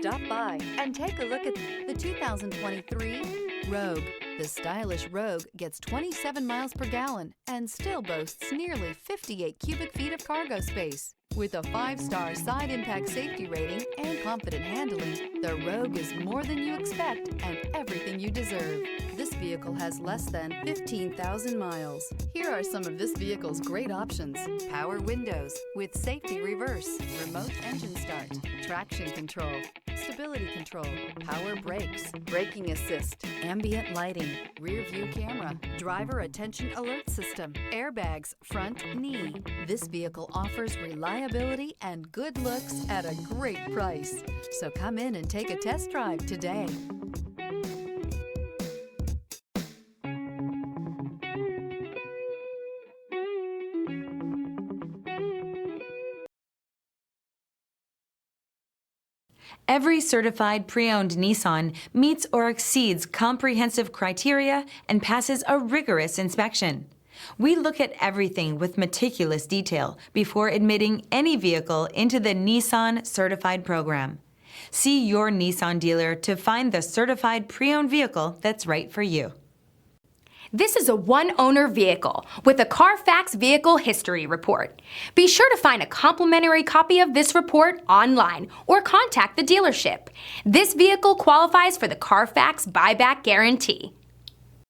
Stop by and take a look at the 2023 Rogue. The stylish Rogue gets 27 miles per gallon and still boasts nearly 58 cubic feet of cargo space. With a 5-star side impact safety rating and confident handling, the Rogue is more than you expect and everything you deserve. This vehicle has less than 15,000 miles. Here are some of this vehicle's great options: power windows with safety reverse, remote engine start, traction control, stability control, power brakes, braking assist, ambient lighting, rear view camera, driver attention alert system, airbags, front knee. This vehicle offers reliability and good looks at a great price. So come in and take a test drive today. Every certified pre-owned Nissan meets or exceeds comprehensive criteria and passes a rigorous inspection. We look at everything with meticulous detail before admitting any vehicle into the Nissan Certified program. See your Nissan dealer to find the certified pre-owned vehicle that's right for you. This is a one-owner vehicle with a Carfax Vehicle History Report. Be sure to find a complimentary copy of this report online or contact the dealership. This vehicle qualifies for the Carfax Buyback Guarantee.